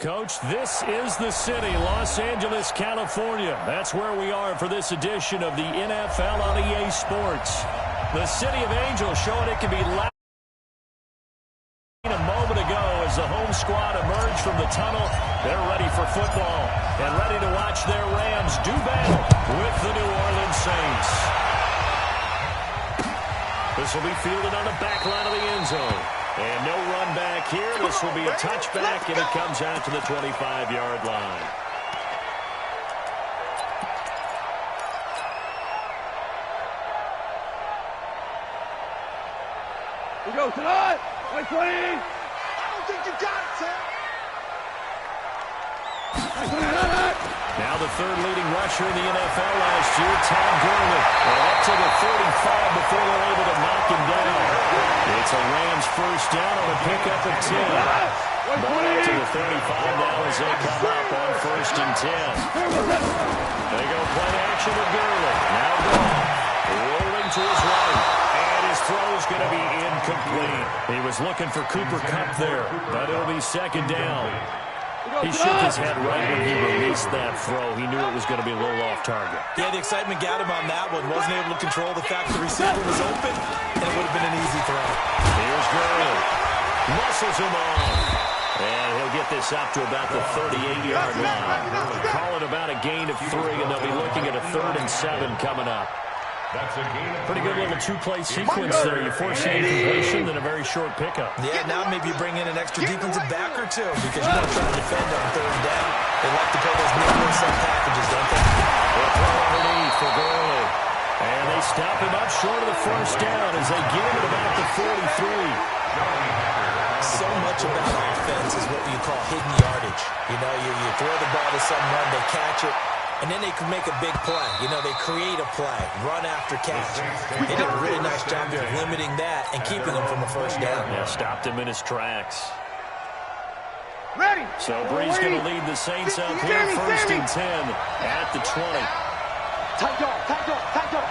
Coach, this is the city, Los Angeles, California. That's where we are for this edition of the NFL on EA Sports. The City of Angels showing it can be loud. A moment ago as the home squad emerged from the tunnel. They're ready for football and ready to watch their Rams do battle with the New Orleans Saints. This will be fielded on the back line of the end zone. And no run back here. This will be a touchback, and it comes out to the 25-yard line. We go tonight. Nice play. I don't think you got it, Sam. Now the third leading rusher in the NFL last year, Tom Gurley. Up to the 35 before they're able to knock him down. It's a Rams first down on a pickup of 10. Ball up to the 35 now as they come up on 1st and 10. They go play action with Gurley. Now gone. Rolling to his right. And his throw's going to be incomplete. He was looking for Cooper Kupp there, but it'll be 2nd down. He shook his head right when he released that throw. He knew it was going to be a little off target. Yeah, the excitement got him on that one. Wasn't able to control the fact the receiver was open, and it would have been an easy throw. Here's Gurley. Muscles him off. And he'll get this up to about the 38-yard line. Call it about a gain of 3, and they'll be looking at a 3rd and 7 coming up. Pretty good little two-play sequence there. You force the incompletion, then a very short pickup. Yeah, now maybe you bring in an extra defensive back or two because you want to try to defend on 3rd down. They like to play those mid-set packages, don't they? They'll throw underneath for Gurley. And they stop him up short of the 1st down as they get him at about the 43. So much about offense is what you call hidden yardage. You know, you throw the ball to someone, they catch it, and then they can make a big play. You know, they create a play, run after catch. They did a really nice job here of limiting that and keeping him from a 1st down. Yeah, stopped him in his tracks. Ready. So Bree's going to lead the Saints up here, 1st and 10 at the 20. Tight dog, tight dog, tight dog.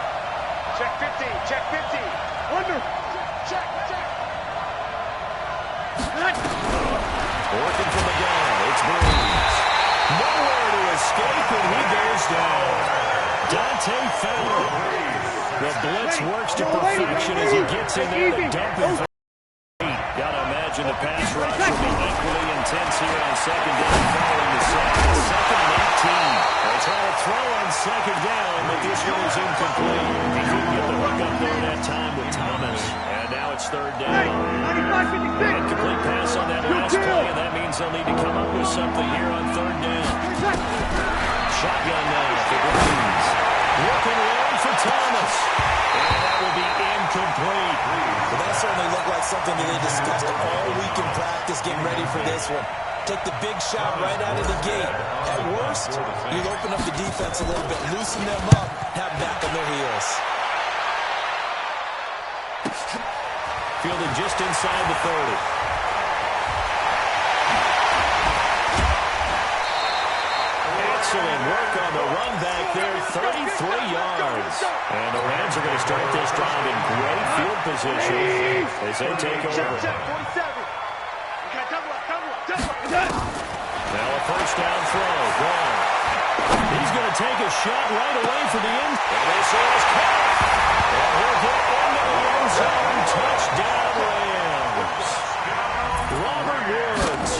Check 50, check 50. Under. Check, check. Working from the gun, it's Breeze. Nowhere to escape, and he goes down. Dante Fowler. The blitz works to perfection as he gets in there to dump him for 8. Got to imagine the pass rush will be equally intense here on 2nd down following the sack. 2nd and 18. They try to throw on 2nd down, but this one is incomplete. He couldn't get the hook up there that time with Thomas. And now it's 3rd down. Incomplete pass on that last play, and that means they'll need to come up with something here on 3rd down. Shotgun now for Breeze. Looking long for Thomas. And that will be incomplete. Well, that certainly looked like something that they discussed all week in practice getting ready for this one. Take the big shot right out of the gate. At worst, you'll open up the defense a little bit, loosen them up, have back on their heels. Fielded just inside the 30. Excellent work on the run back there, 33 yards. And the Rams are going to start this drive in great field position as they take over. Now a 1st down throw, gone. He's going to take a shot right away for the end. And this is caught. And he'll get into the end zone. Touchdown, Rams. Robert Woods,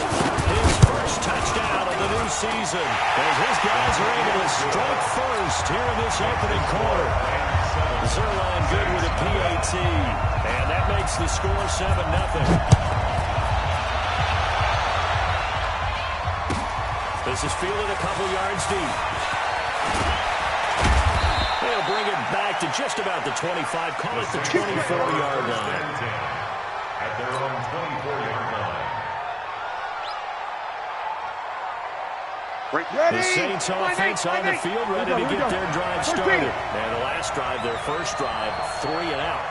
his first touchdown of the new season, as his guys are able to strike first here in this opening quarter. Zerline good with a PAT, and that makes the score 7-0. This is fielded a couple yards deep. They'll bring it back to just about the 25, call it the 24-yard line. At their own 24-yard line. The Saints offense on the field, ready to get their drive started. And the last drive, their first drive, 3 and out.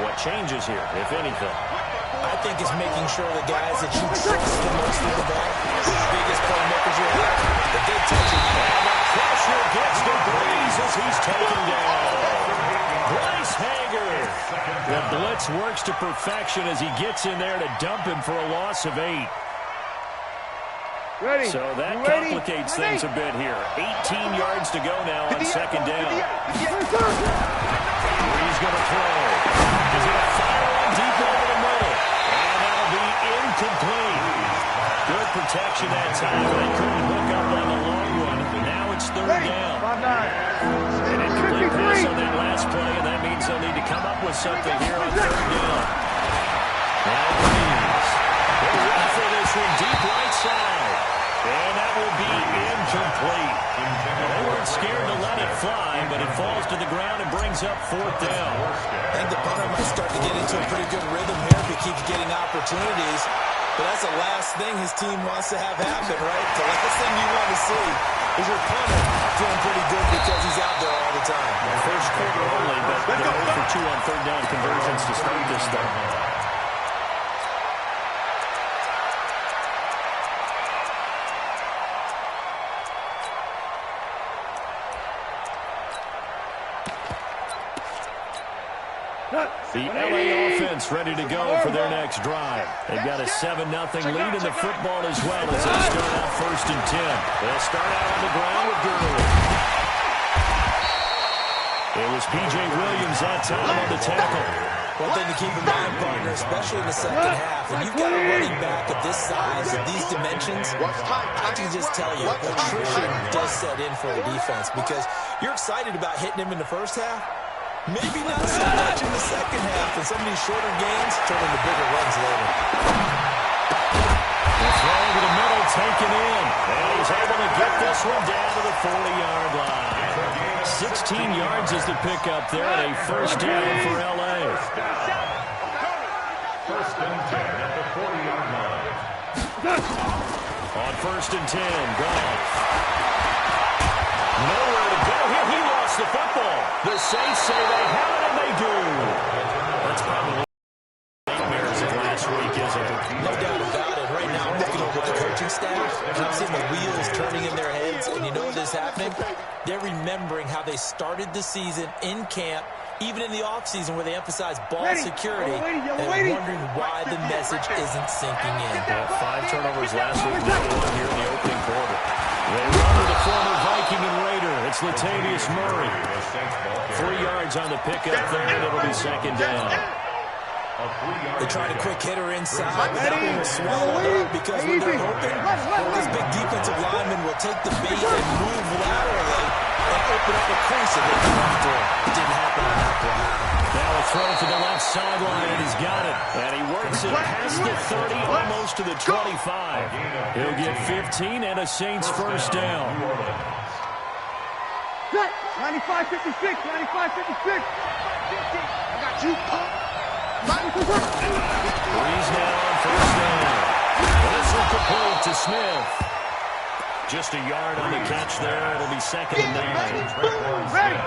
What changes here, if anything? I think it's making sure the guys that you trust the most with the ball, the biggest playmakers you have, that they touch it. And the pressure gets to Breeze as he's taken down. Bryce Hager. The blitz works to perfection as he gets in there to dump him for a loss of 8. Ready. So that Ready. complicates things a bit here. 18 yards to go now on second down. He's going to throw. He's going to fire one deep over the middle. And that'll be incomplete. Good protection that time, but they couldn't hook up on the long one. Now it's third down. 5-9. An incomplete pass on that last play, and that means they'll need to come up with something here on third down. Now Breeze. They'll rifle this one deep right side. And that will be incomplete. They weren't scared to let it fly, but it falls to the ground and brings up fourth down. I think the punter might start to get into a pretty good rhythm here if he keeps getting opportunities. But that's the last thing his team wants to have happen, right? The last thing you want to see is your punter feeling pretty good because he's out there all the time. First quarter only, but they're 0 for 2 on third down conversions to start this thing. The LA offense ready to go for their next drive. They've got a 7-0 lead in the football as well as they start out first and 10. They'll start out on the ground with Gurley. It was P.J. Williams that time on the tackle. One thing to keep in mind, partner, especially in the second half, when you've got a running back of this size, of these dimensions, I can just tell you, attrition does set in for the defense because you're excited about hitting him in the first half. Maybe not so much in the second half, and some of these shorter games turn into bigger runs later. The throw over the middle, taken in. And he's able to get this one down to the 40-yard line. 16 yards is the pickup there, and a first down for L.A. First and 10 at the 40-yard line. On first and 10, Goff. Nowhere to go here. He lost the football. The Saints say they have it, and they do. That's probably nightmares of last week, isn't it? No doubt about it. Right now, I'm looking over the coaching staff, and I'm seeing the wheels turning in their heads. And you know what is happening? They're remembering how they started the season in camp, even in the offseason where they emphasized ball security, and wondering why the message isn't sinking in. Yeah, 5 turnovers last week, one here in the opening quarter. They run with the former Viking and Raider. It's Latavius Murray. 3 yards on the pickup there, and it'll be second down. They tried a quick hitter inside, but that one was swallowed up because when they're hoping, this big defensive lineman will take the bait and move laterally and open up a crease and they can run through. It didn't happen on that play. Now a throw to the left sideline, and he's got it. And he works it past the 30, almost to the 25. He'll get 15 and a Saints first down. 95-56, 95-56. I got you, punk. Breeze now on first down. And this will complete to Smith. Just a yard on the catch there. It'll be second and 9.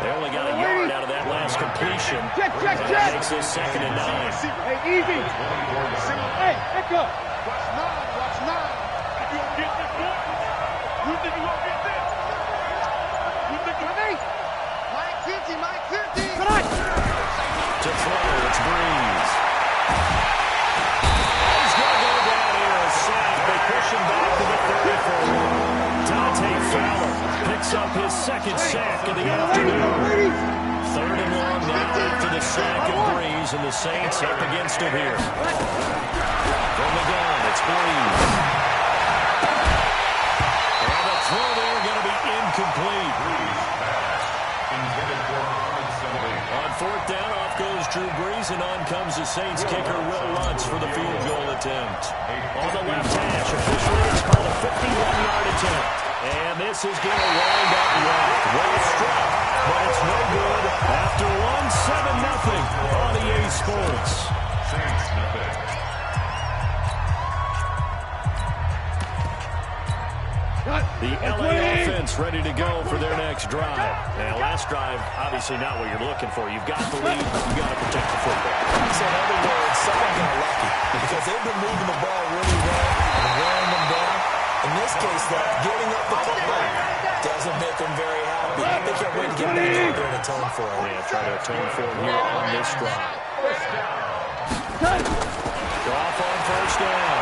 They only got a yard out of that last completion. That makes this second and 9. Hey, easy. Hey, echo. Watch 9. You gonna get this one? You think you gonna get this? You think you gonna get this? Mike 50. Come on. To throw, it's Breeze. He's going to go down here, a sack. They push him back to the 34. Picks up his second sack of the afternoon. Third and long now after the sack of Breeze, and the Saints up against it here. From the gun, it's Breeze. And the throw there going to be incomplete. On fourth down, off goes Drew Brees, and on comes the Saints kicker, Will Lutz, for the field goal attempt. On the left hash, officially it's called a 51-yard attempt. And this is going to wind up left. Well struck, but it's no good after one 7-0 on EA Sports. Saints nothing. The LA offense ready to go for their next drive. Now, last drive, obviously not what you're looking for. You've got the lead, you've got to protect the football. So in other words, someone got lucky because they've been moving the ball really well and wearing them down. In this case, though, giving up the football doesn't make them very happy. They can't wait to get back out there and atone for it. Yeah, try to atone for it here on this drive. Goff on first down.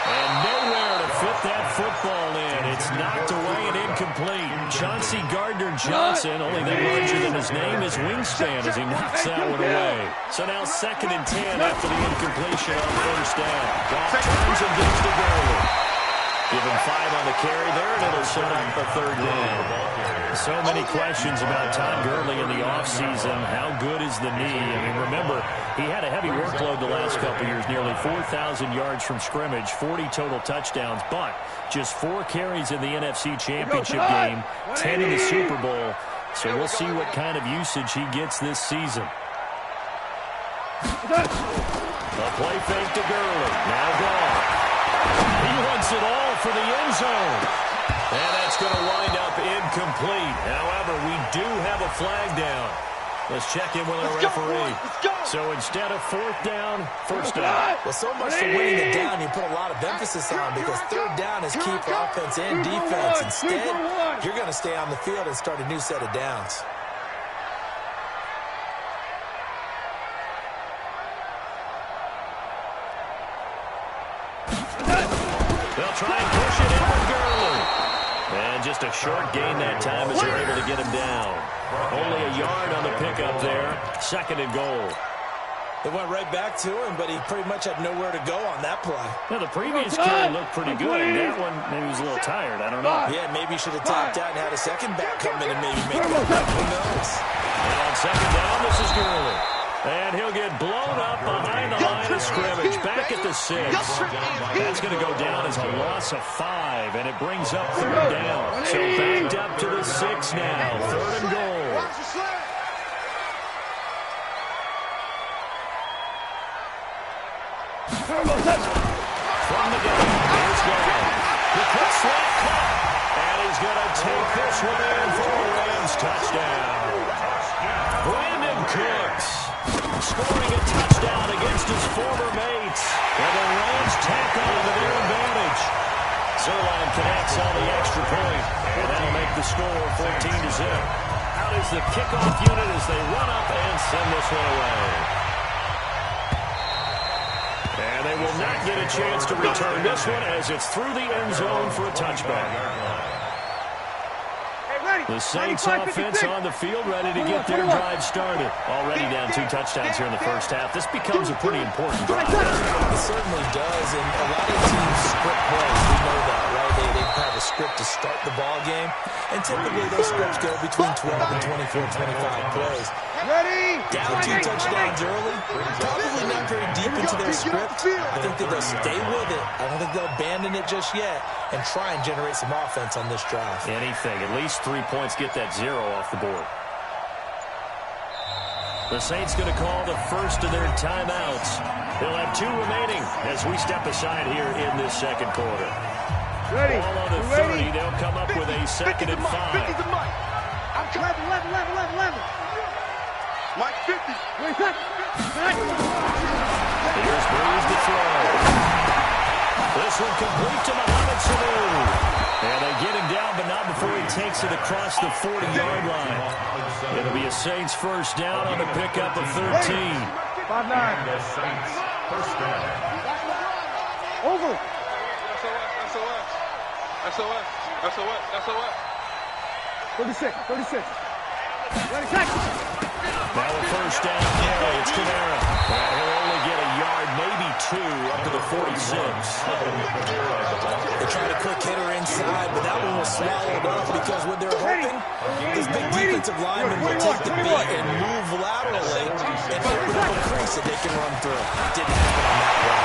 And nowhere to fit football in. It's knocked away and incomplete. Chauncey Gardner-Johnson, only that larger than his name, his wingspan as he knocks that one away. So now 2nd and 10 after the incompletion on first down. Goff turns and gives to Gurley. Give him 5 on the carry there, and it'll set up the 3rd down. So many questions about Todd Gurley in the offseason. How good is the knee? I mean, remember, he had a heavy workload the last couple years, nearly 4,000 yards from scrimmage, 40 total touchdowns, but just 4 carries in the NFC Championship game, 10 in the Super Bowl. So we'll see what kind of usage he gets this season. The play fake to Gurley. Now gone. He wants it all for the end zone. And that's going to wind up incomplete. However, we do have a flag down. Let's check in with our referee. So instead of 4th down, first down. Well, so much for winning it down, you put a lot of emphasis on because 3rd down is key for offense and defense. Instead, you're going to stay on the field and start a new set of downs. They'll try and push it in with Gurley. And just a short gain that time as they're able to get him down. Only a yard on the pickup there. 2nd and goal. They went right back to him, but he pretty much had nowhere to go on that play. Well, the previous carry looked pretty good. That one, maybe he was a little tired. I don't know. Yeah, maybe he should have tapped out and had a second back come in and maybe make that. Who knows? And on 2nd down, this is Gurley. And he'll get blown up behind the line of scrimmage, back at the 6. That's going to go down as a loss of 5, and it brings up 3rd down. So backed up to the 6 now, 3rd and goal. From the game, here's Gurley. The quick slot cut, and he's going to take this one in for a Rams touchdown. Brandon Cooks scoring a touchdown against his former mates. And the Rams tack on to their advantage. Zerline connects on the extra point, and that'll make the score 14-0. Out is the kickoff unit as they run up and send this one away. And they will not get a chance to return this one as it's through the end zone for a touchback. The Saints offense on the field, ready to get their drive started. Already down 2 touchdowns here in the first half. This becomes a pretty important drive. It certainly does, and a lot of teams script plays. We know that, right? They have a script to start the ball game, and typically those scripts go between 12 and 24, 25 plays. Down 2 touchdowns early, probably not very deep into their script. I think that they'll stay with it. I don't think they'll abandon it just yet and try and generate some offense on this drive. Anything, at least 3 points, get that 0 off the board. The Saints going to call the first of their timeouts. They'll have 2 remaining as we step aside here in this second quarter. Ball on the 30, they'll come up with a 2nd and 5. I'm 11. Mike 50. Here's Breeze to throw. This one complete to Mohamed Sanu. And they get him down, but not before he takes it across the 40-yard line. It'll be a Saints first down on the pickup of 13. 5-9. The Saints first down. Over. SOS. 36. Ready, check. Now a first down carry. It's Kamara. And he'll only get a yard, maybe 2, up to the 46. They tried a quick hitter inside, but that one was swallowed up because what they're hoping is big defensive linemen will take the beat and move laterally and open up a crease that they can run through. Didn't happen on that one.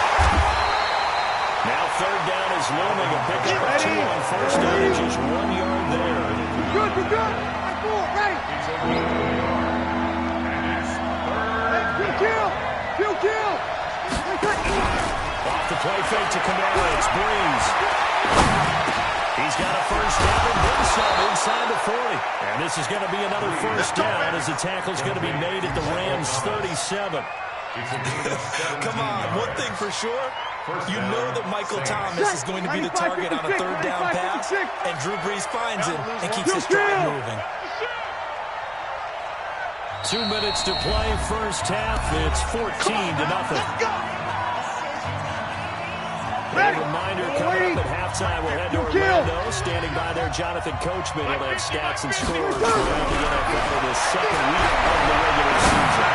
Now 3rd down is looming. A pickup of 2 on first down and just 1 yard there. Good. Right forward, ready. Kill. Off the play fake to Kamara. It's Breeze. He's got a first down and then some inside the 40. And this is going to be another first down as the tackle's going to be made at the Rams 37. Come on, one thing for sure. You know that Michael Thomas is going to be the target on a 3rd down pass, and Drew Brees finds him and keeps his drive moving. 2 minutes to play first half. It's 14-0. A reminder coming up at halftime. We'll head to Orlando. Standing by there, Jonathan Coachman will have stats and scores around the NFL in his second week of the regular season.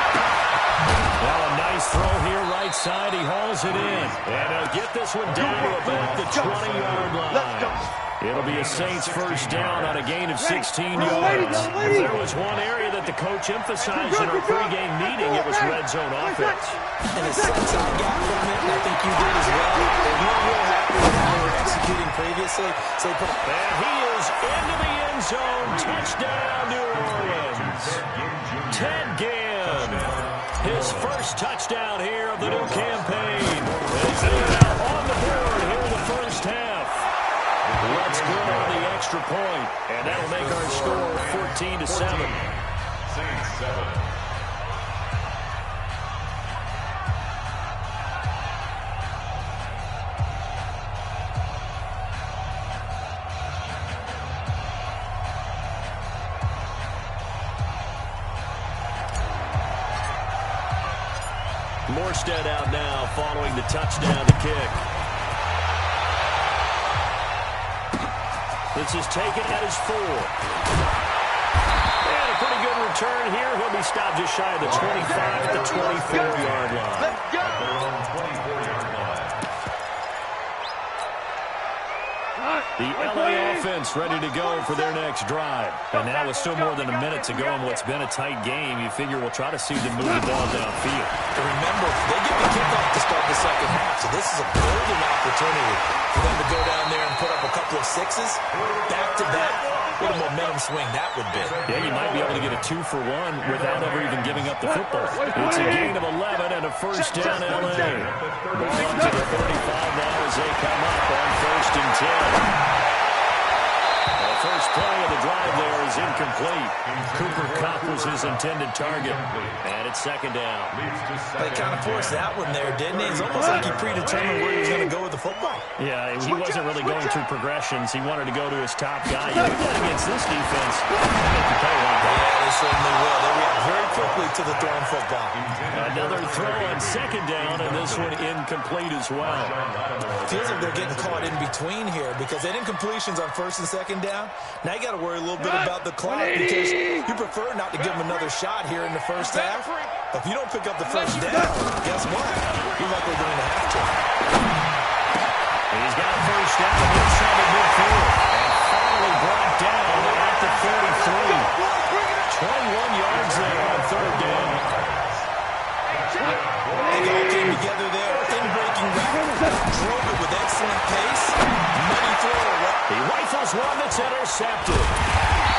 Now a nice throw here, right side. He hauls it in. And he'll get this one down to about the 20-yard line. It'll be a Saints first down on a gain of 16 yards. If there was one area that the coach emphasized in our pregame meeting, it was red zone offense. And the sense I got from it, and I think you did as well, they weren't real happy with how they were executing previously. So they put and he is into the end zone. Touchdown, New Orleans. Ted Ginn, his first touchdown here of the new campaign. As they are now on the board here in the first half. Let's go on the extra point, and that'll make our score 14-7. Saints 7. Morstead out now following the touchdown to kick. This is taken at his 4. And a pretty good return here. He'll be stopped just shy of the 25 at the 24-yard line. At their own 24-yard line. The LA offense ready to go for their next drive. And now with still more than a minute to go in what's been a tight game, you figure we'll try to see them move the ball downfield. And remember, they get the kickoff to start the second half, so this is a golden opportunity for them to go down there and put up a couple of sixes back-to-back. What a momentum swing that would be. Yeah, you might be able to get a 2-for-1 without ever even giving up the football. It's a gain of 11 and a first down L.A. Ball to the 35 now as they come up on 1st and 10. The first play of the drive there is incomplete. Cooper Kupp was his intended target. And it's second down. They kind of forced that one there, didn't he? It's almost like he predetermined where he was going to go with the football. Yeah, he wasn't really going through progressions. He wanted to go to his top guy. You do that against this defense. Yeah, they certainly will. They react very quickly to the throwing football. Another throw on second down, and this one incomplete as well. Feels like they're getting caught in between here because they did incompletions on first and second down. Now you got to worry a little bit about the clock because you prefer not to give them another shot here in the first half. If you don't pick up the first down, guess what? You're likely going to have to. He's got first down inside the midfield and finally brought down at the 33. 21 yards there on third down. They all came together there in breaking route. Drove it with excellent pace. Money throw. He rifles one that's intercepted.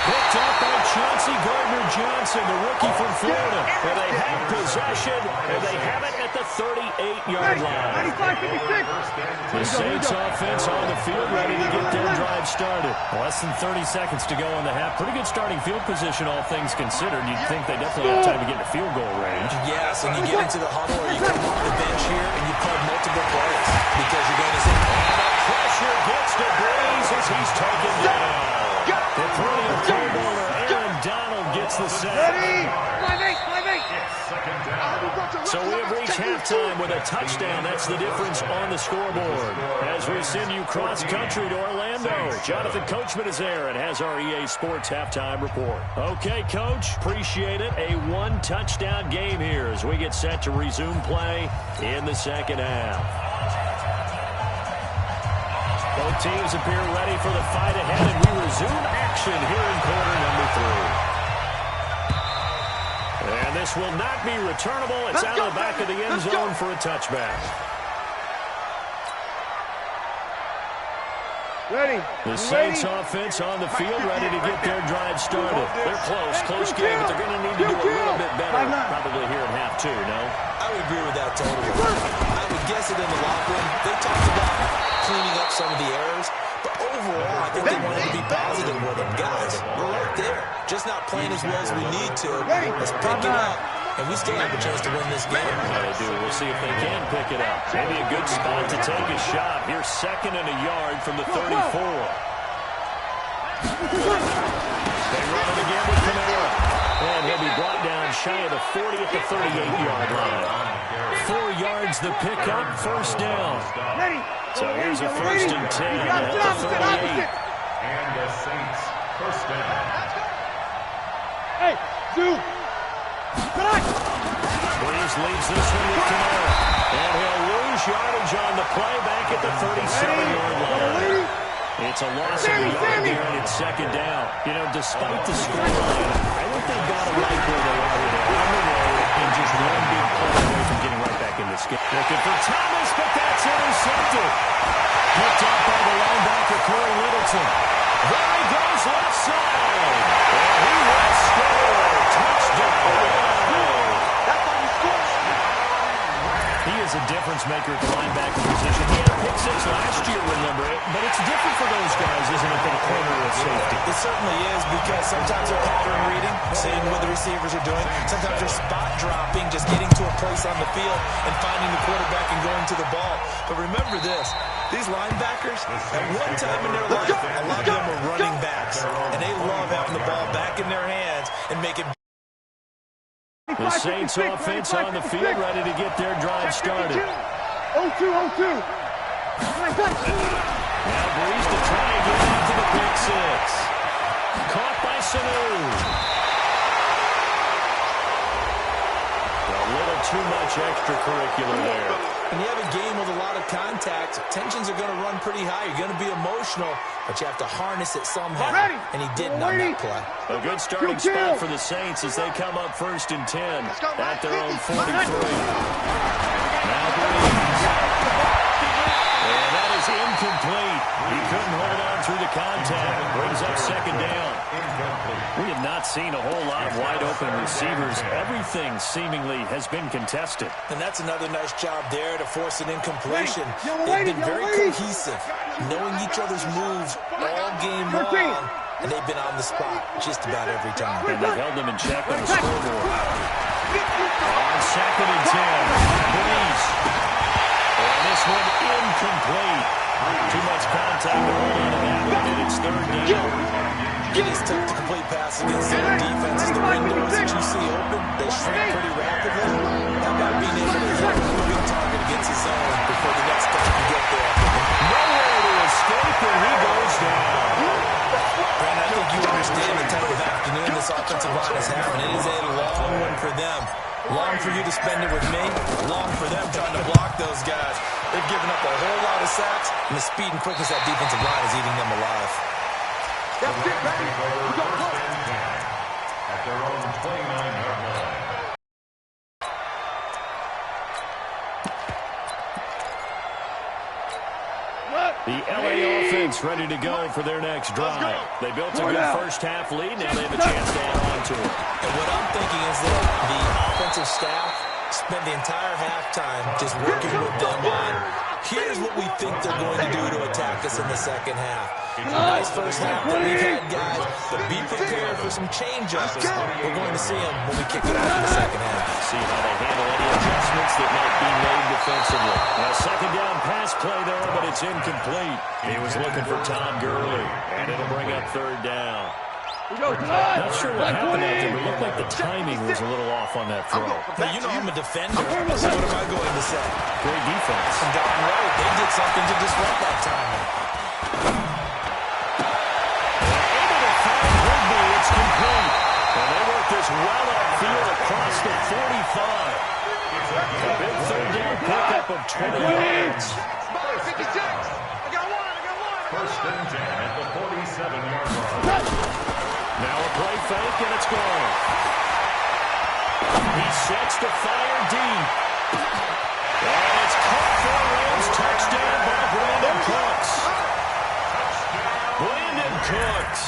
Picked up by Chauncey Gardner-Johnson, the rookie from Florida. And they have possession, and they have it at the 38-yard line. 95-56. The Saints offense on the field ready to get their drive started. Less than 30 seconds to go in the half. Pretty good starting field position, all things considered. You'd think they definitely have time to get to field goal range. Yes, and you get into the huddle or you come off the bench here and you play multiple plays because you're going to say, pressure gets to Breeze as he's taken down. The perennial Pro Bowler Aaron Donald gets the sack. Ready? 5-8. So we have reached halftime with a touchdown. That's the difference on the scoreboard. As we send you cross-country to Orlando, Jonathan Coachman is there and has our EA Sports halftime report. Okay, Coach, appreciate it. A one-touchdown game here as we get set to resume play in the second half. Both teams appear ready for the fight ahead, and we resume action here in quarter number 3. And this will not be returnable. It's out of the back of the end zone for a touchback. Ready. The Saints offense on the field ready to get their drive started. They're close game, but they're going to need to do a little bit better probably here in half 2, no? I would agree with that totally. I would guess it in the locker room. They talked about cleaning up some of the errors, but overall, I think they wanted to be positive with them. Guys, we're right there. Just not playing as well as we need to. Let's pick it up, and we still have a chance to win this game. Yeah, they do. We'll see if they can pick it up. Maybe a good spot to take a shot. Here's second and a yard from the 34. They run it again with Kamara. And he'll be brought down shy of the 40 at the 38-yard line. 4 yards the pickup, first down. Ready. So here's a 1st and 10 at the 38. And the Saints first down. Hey, two. Breeze leads this one with Kamara. And he'll lose yardage on the play back at the 37-yard line. It's a loss of a yard there, and it's 2nd down. You know, despite the scoreline, I think they've got to like where they are with it on the road and just one big play away from getting right back in this game. Looking for Thomas, but that's intercepted. Picked up by the linebacker, Corey Littleton. There he goes left side. And he will score. Touchdown. He is a difference maker at the linebacker position. He had a pick 6 last year, remember it, but it's different for those guys, isn't it, than a corner or safety? It certainly is, because sometimes they're pattern reading, seeing what the receivers are doing. Sometimes they're spot dropping, just getting to a place on the field and finding the quarterback and going to the ball. But remember this, these linebackers, at one time in their life, a lot of them were running backs, and they love having the ball back in their hands and making. The Saints offense on the field, ready to get their drive started. 0-2, 0-2. Now Breeze to try and get into the pick 6. Caught by Sanu. A little too much extracurricular there. When you have a game with a lot of contact, tensions are going to run pretty high. You're going to be emotional, but you have to harness it somehow. And he didn't on that play. A good starting spot for the Saints as they come up 1st and 10 at their own 43. Now Breeze. And that is incomplete. He couldn't hold on through the contact. Brings up 2nd down. We have not seen a whole lot of wide-open receivers. Everything seemingly has been contested. And that's another nice job there to force an incompletion. They've been very cohesive, knowing each other's moves all game long, and they've been on the spot just about every time. And they've held them in check on the scoreboard. On 2nd and 10, Breeze. And this one incomplete. Too much contact to hold on to that one, and it's 3rd down. It is tough to complete pass against certain defenses. The windows that you see open, they shrink pretty rapidly. How about being able to hit a moving target against his zone before the next guy can get there? Nowhere to escape, and he goes down. Brent, I think you understand the type of afternoon this offensive line is having. It is a long one for them. Long for you to spend it with me. Long for them trying to block those guys. They've given up a whole lot of sacks, and the speed and quickness of that defensive line is eating them alive. That's it, baby. We got close. At their own 29-yard line. The LA offense ready to go for their next drive. They built a good first half lead. Now they have a chance to add on to it. And what I'm thinking is that the offensive staff spent the entire halftime just working with them on, here's what we think they're going to do to attack us in the second half. Nice first half that we've had, guys, but be prepared for some change-ups. We're going to see them when we kick it off in the second half. See how they handle any adjustments that might be made defensively. Now, 2nd down pass play there, but it's incomplete. He was looking for Todd Gurley, and it'll bring up 3rd down. Not sure what happened out there, but it looked like the timing was a little off on that throw. Now, you know I'm a defender, so what am I going to say? Great defense. And darn right, they did something to disrupt that timing. It's complete. And they work this well upfield across the 45. A big 3rd down pickup of 20 yards. 56. I got one. First and 10 at the 47-yard line. Now a play fake, and it's gone. He sets to fire deep. And it's caught for a Rams touchdown by Brandon Cooks. Brandon Cooks.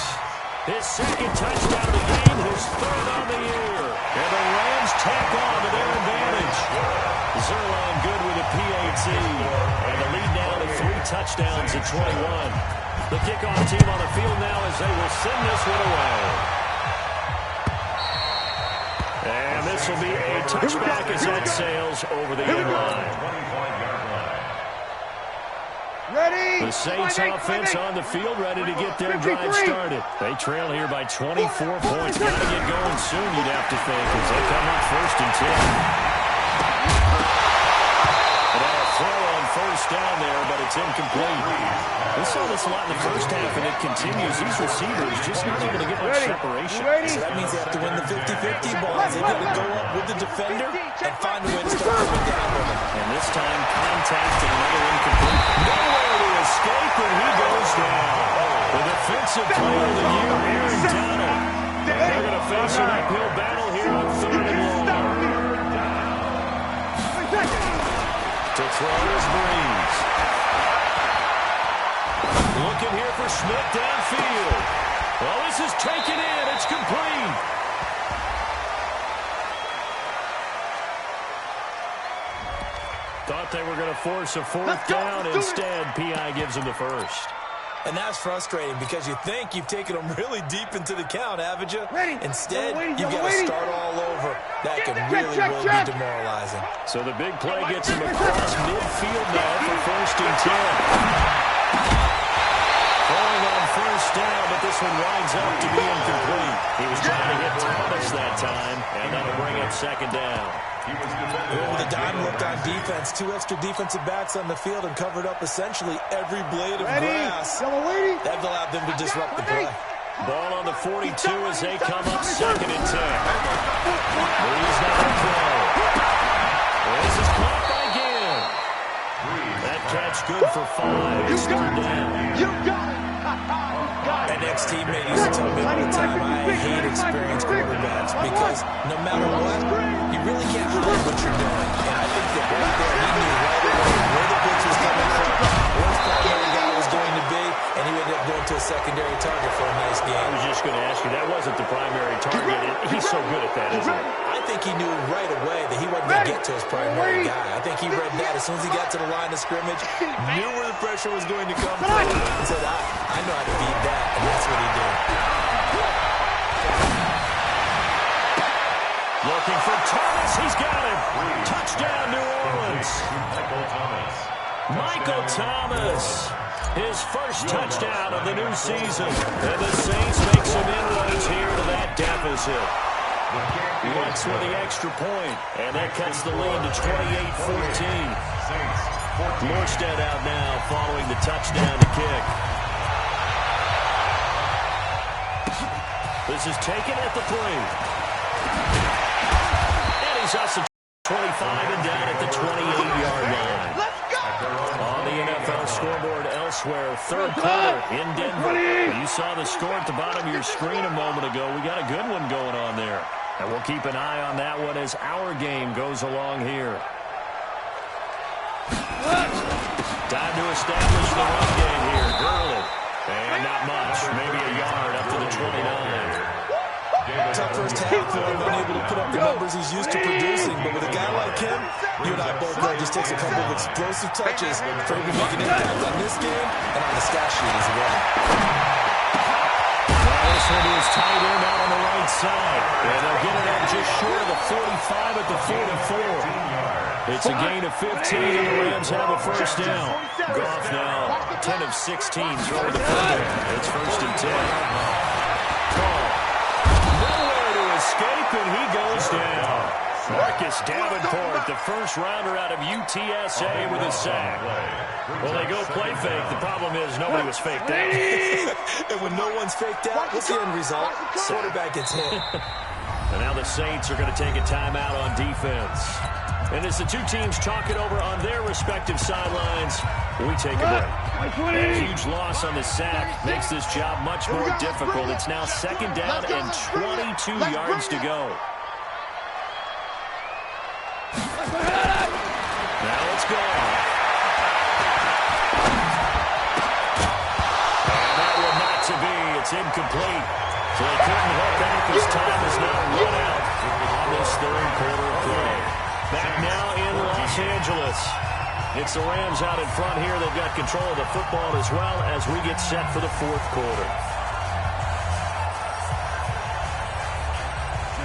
His 2nd touchdown of the game, his 3rd on the year. And the Rams tack on to their advantage. Zerline good with a PAT. And the lead now to 3 touchdowns at 21. The kickoff team on the field now as they will send this one away. And this will be a touchback as that sails over the end line. 25-yard line. Ready? The Saints offense on the field ready to get their drive started. They trail here by 24 points. Got to get going soon, you'd have to think, as they come up 1st and 10. And a throw on first down there, but it's incomplete. We saw this a lot in the first half, and it continues. These receivers just not able to get much separation. So that means they have to win the 50-50 balls. They've got to go up with the defender and find a way to start coming down with him. And this time, contact and another incomplete. Nowhere to escape, and he goes down. The defensive player of the year, Aaron Donald. They're going to face an uphill battle here on 3rd and long. To throw is Breeze. Looking here for Smith downfield. Well, this is taken in. It's complete. Thought they were going to force a 4th down. Instead, P.I. gives them the first. And that's frustrating because you think you've taken them really deep into the count, haven't you? Instead, you've got to start all over. That could really be demoralizing. So the big play gets him across midfield now for 1st and 10. Going on 1st down, but this one winds up to be incomplete. He was trying to hit Thomas that time, and that'll bring up 2nd down. With the dime looked on defense, 2 extra defensive backs on the field and covered up essentially every blade of grass. That allowed them to disrupt the play. Ball on the 42 as they come up 2nd and 10. Breeze now to throw. This is caught by Gill. That catch good for 5. It's 3rd down. An ex-teammate used to tell me all the time, I hate experienced quarterbacks because no matter what, you really can't hide what you're doing. And I think that right there, he knew right away where the blitz was coming from, where his primary guy was going to be, and he ended up going to a secondary target for a nice game. I was just going to ask you, that wasn't the primary target. He's so good at that, isn't he? I think he knew right away that he wasn't going to get to his primary guy. I think he read that as soon as he got to the line of scrimmage, knew where the pressure was going to come from, and said, I know how to beat that, and that's what he did. Looking for Thomas. He's got him. Touchdown, New Orleans. Michael Thomas. His first touchdown of the new season. And the Saints make some inroads here to that deficit. Wentz with the extra point, and that cuts the lead to 28-14. Morstead out now following the touchdown to kick. This is taken at the 3. And he's up to 25 and down at the 28-yard line. On the NFL scoreboard elsewhere, 3rd quarter in Denver. You saw the score at the bottom of your screen a moment ago. We got a good one going on there. And we'll keep an eye on that one as our game goes along here. Time to establish the run game here. Gurley. And not much. Maybe a yard up to the 29. Tough first half for him, unable to put up the numbers he's used to producing. But with a guy like him, you and I both know it just takes a couple of explosive touches for him to make an impact on this game and on the stat sheet as well. This one is tight end out on the right side. And they'll get it up just short of the 45 at the 44. It's a gain of 15, and the Rams have a first down. Goff now 10 of 16 throwing the football. It's 1st and 10. Call. Nowhere to escape, and he goes down. Marcus Davenport, the first rounder out of UTSA with a sack. Well, they go play fake. The problem is nobody was faked out. And when no one's faked out, what's the end result? Quarterback gets hit. And now the Saints are going to take a timeout on defense. And as the two teams talk it over on their respective sidelines, we take a break. A huge loss on the sack makes this job much more difficult. It's now 2nd down and 22 yards to go. Now it's gone. And that one not to be. It's incomplete. So they couldn't hook up. This time is now run out on this 3rd quarter of play. Back now in Los Angeles. It's the Rams out in front here. They've got control of the football as well as we get set for the 4th quarter.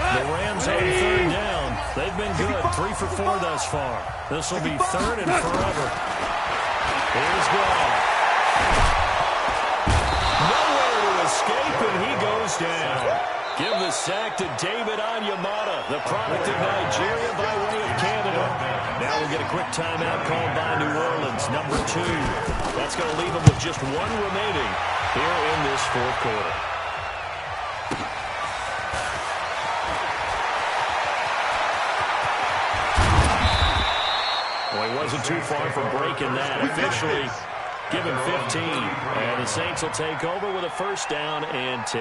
The Rams on 3rd down. They've been good. 3 for 4 thus far. This will be 3rd and forever. Here's Goff. Nowhere to escape, and he goes down. Give the the sack to David Onyemata, the product of Nigeria by way of Canada. Now we'll get a quick timeout called by New Orleans, number 2. That's going to leave them with just 1 remaining here in this fourth quarter. Well, he wasn't too far from breaking that. Officially given 15. And the Saints will take over with a first down and 10.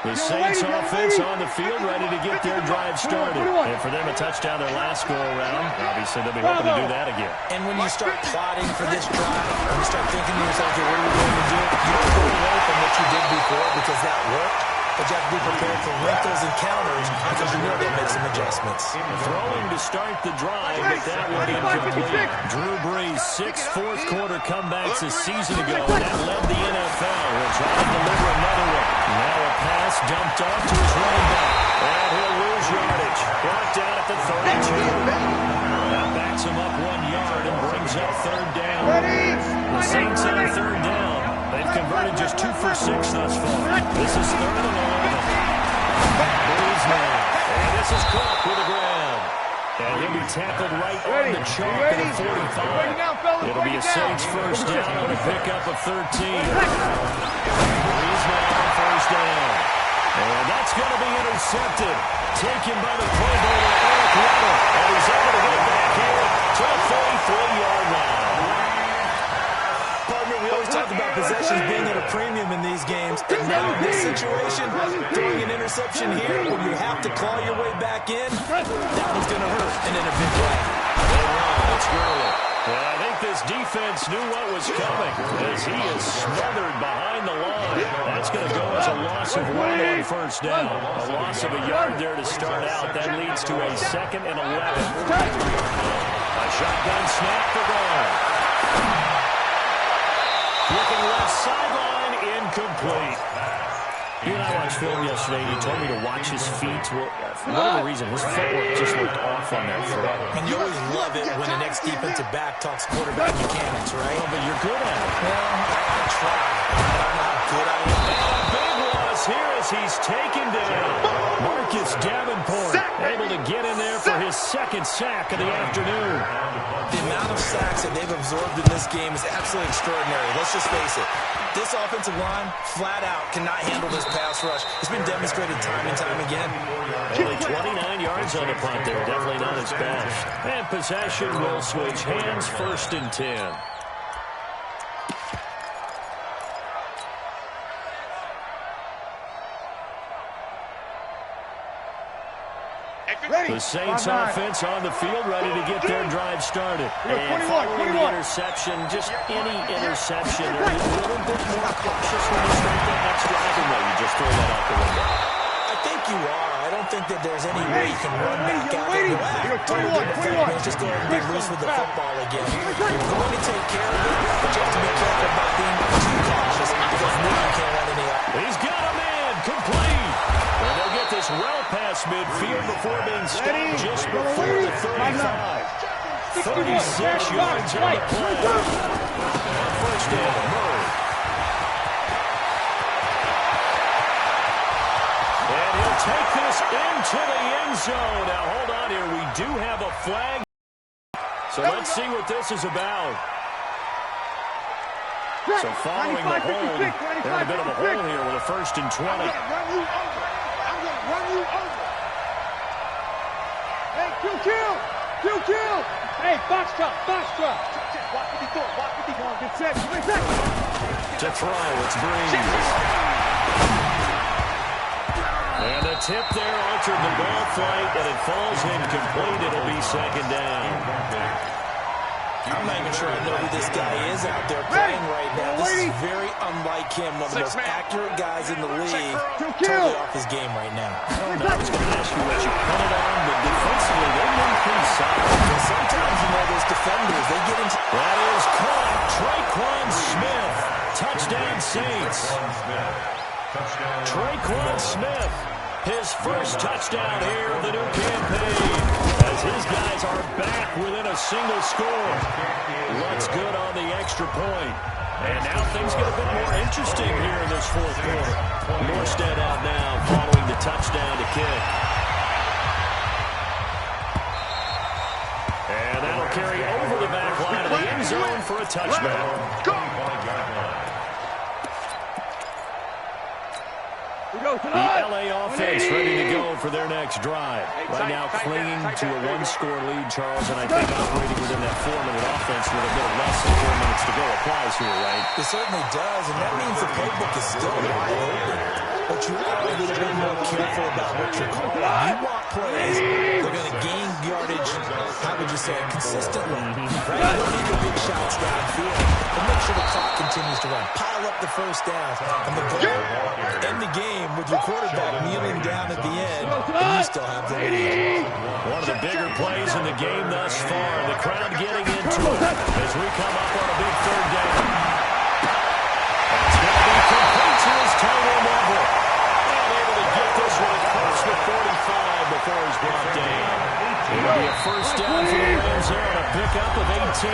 The Saints offense on the field ready to get their drive started. And for them, a touchdown their last go-around. Obviously, they'll be hoping to do that again. And when you start plotting for this drive, when you start thinking to yourself, okay, what are we going to do? You don't go away from what you did before because that worked. But you have to be prepared for wrinkles and counters because you know they'll make some adjustments. Throwing to start the drive, but that one incomplete. Drew Brees, 6 fourth-quarter comebacks a season ago. That led the NFL. He'll try to deliver another one. Now a pass dumped off to his running back. And he'll lose yardage. Brought down at the 32. That backs him up 1 yard and brings up third down. The Saints on third down. They've converted just 2 for 6 thus far. This is third and 11. Brees now. And this is Cook with the ground. And he'll be tackled right on the chalk at the 45. It'll be a Saints first down on the pickup of 13. Brees now on first down. And that's going to be intercepted. Taken by the Pro Bowler, Eric Weddle. And he's able to get back here to the 43-yard line. We always talk about possessions being at a premium in these games. And now in this situation, throwing an interception here when you have to claw your way back in, that one's going to hurt and in a big way. It's Gurley. I think this defense knew what was coming as he is smothered behind the line. That's going to go as a loss of 1 on first down. A loss of a yard there to start out. That leads to a 2nd and 11. A shotgun snap for Gurley. Looking left sideline, incomplete. You and I watched film yesterday, and he told me to watch his feet. Well, for whatever reason, his footwork just looked off on that throw. And you always love it when the next defensive back talks quarterback mechanics, right? Oh, but you're good at it. Well, I try. I don't know how good I am. And a big loss here as he's taken down. Marcus Davenport able to get in there for his 2nd sack of the afternoon. The amount of sacks that they've absorbed in this game is absolutely extraordinary. Let's just face it. This offensive line, flat out, cannot handle this pass rush. It's been demonstrated time and time again. Only 29 yards on the punt there. Definitely not his best. And possession will switch hands, 1st and 10. The Saints offense on the field ready to get their drive started. And following the interception, just any interception, they're a little bit more cautious when you start that next drive, and you just throw that out the window. I think you are. I don't think that there's any way you can run back out there and go, just go ahead and get loose with the football again. You're going to take care of it, but you have to be careful about being too cautious because then you can't run any out. He's got a man, complete. And they'll get this well past midfield before being stopped just before the 35. 36 yards on the play. First down, Murray. And he'll take this into the end zone. Now, hold on here. We do have a flag. So let's see what this is about. So following the hold, they're in a bit of a hole here with a 1st and 20. I'm going to run you over. I'm going to run you over. Hey, kill. Hey, box truck. Watch what he doing. Get set. To throw, it's Brees. And the tip there altered the ball flight, and it falls incomplete. It'll be 2nd down. I'm not even sure I know who this guy is out there playing right now. This is very unlike him. One of the most accurate guys in the league. Totally off his game right now. No, I was going to ask you what you put it on, but defensively, they've been pretty solid. And sometimes, those defenders, they get into... That is caught. Traquan Smith. Touchdown, Saints. Traquan Smith. His first touchdown here of the new campaign as his guys are back within a single score. Looks good on the extra point. And now things get a bit more interesting here in this fourth quarter. Morstead out now following the touchdown to kick. And that'll carry over the back line of the end zone for a touchback. Go! The LA offense ready to go for their next drive. Right now clinging to a one-score lead, Charles, and I think operating within that 4-minute offense with a bit less than 4 minutes to go applies here, right? It certainly does, and that means the playbook is still wide open. But you are a little bit more careful about what you're calling. You want plays that are going to gain yardage, how would you say it, consistently. Right? You don't need the big shots downfield, but make sure the clock continues to run. Pile up the first down, and the goal, end the game with your quarterback kneeling down at the end, and you still have the lead. One of the bigger plays in the game thus far. The crowd getting into it as we come up on a big third down. That's going to be complete to his tight end Everett. And able to get this one across the 45 before he's brought down. It'll be a first down for the Rams there on a pickup of 18.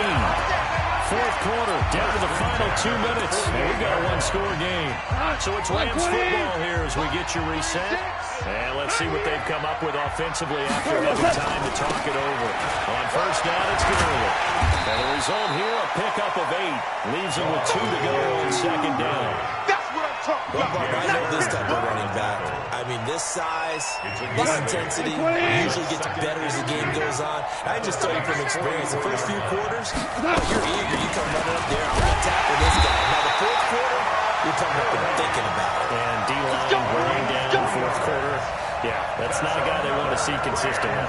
Fourth quarter, down to the final 2 minutes. And we've got a one-score game. So it's Rams football here as we get you reset. And let's see what they've come up with offensively after having time to talk it over. On first down, it's Gurley. And the result here, a pickup of 8. Leaves him with 2 to go on second down. I know this type of running back. I mean, this size, this intensity usually gets better as the game goes on. I just tell you from experience, the first few quarters, you're eager. You come running up there, I'm going to tackle this guy. Now, the fourth quarter, you're talking about thinking about it. And D-line running down fourth quarter. Yeah, that's not a guy they want to see consistently.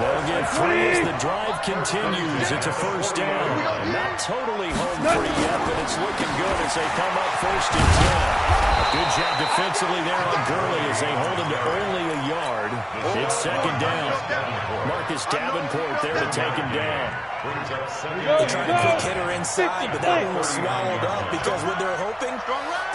They'll get 3 as the drive continues. It's a first down. Not totally home free yet, but it's looking good as they come up first and 10. Good job defensively there on Gurley as they hold him to only a yard. It's second down. Marcus Davenport there to take him down. They tried a quick hitter inside, but that one was swallowed up because what they're hoping,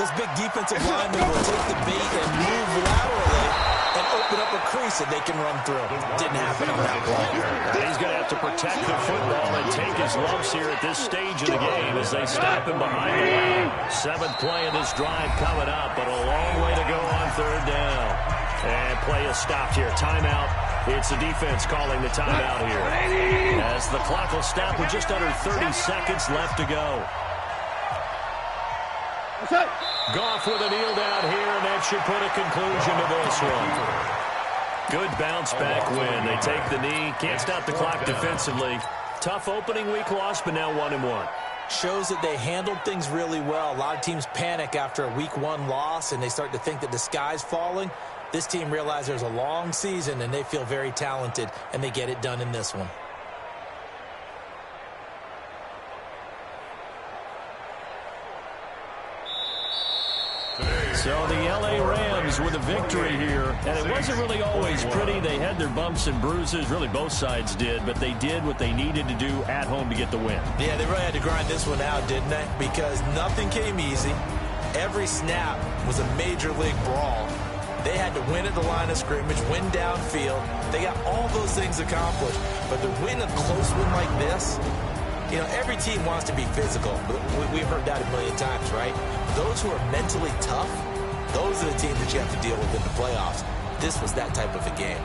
this big defensive lineman will take the bait and move laterally and open up a crease that they can run through. Didn't happen on that play. He's going to have to protect the football and take his lumps here at this stage of the game as they stop him behind the line. 7th play of this drive coming up, but a long way to go on third down. And play is stopped here. Timeout. It's the defense calling the timeout here. As the clock will stop with just under 30 seconds left to go. Goff with a kneel down here, and that should put a conclusion to this one. Good bounce back win. They take the knee. Can't stop the clock defensively. Tough opening week loss, but now 1-1. Shows that they handled things really well. A lot of teams panic after a week 1 loss, and they start to think that the sky's falling. This team realizes there's a long season, and they feel very talented, and they get it done in this one. So the LA Rams with a victory here, and it wasn't really always pretty. They had their bumps and bruises, really both sides did, but they did what they needed to do at home to get the win. Yeah, they really had to grind this one out, didn't they? Because nothing came easy. Every snap was a major league brawl. They had to win at the line of scrimmage, win downfield. They got all those things accomplished, but to win a close win like this, you know, every team wants to be physical. We've heard that a million times, right? Those who are mentally tough, those are the teams that you have to deal with in the playoffs. This was that type of a game.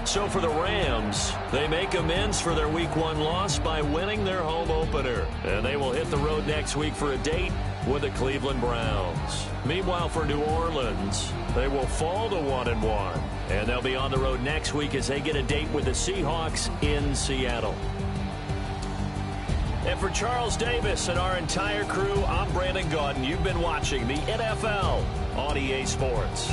So for the Rams, they make amends for their Week 1 loss by winning their home opener. And they will hit the road next week for a date with the Cleveland Browns. Meanwhile, for New Orleans, they will fall to 1-1. And they'll be on the road next week as they get a date with the Seahawks in Seattle. And for Charles Davis and our entire crew, I'm Brandon Gaudin. You've been watching the NFL on EA Sports.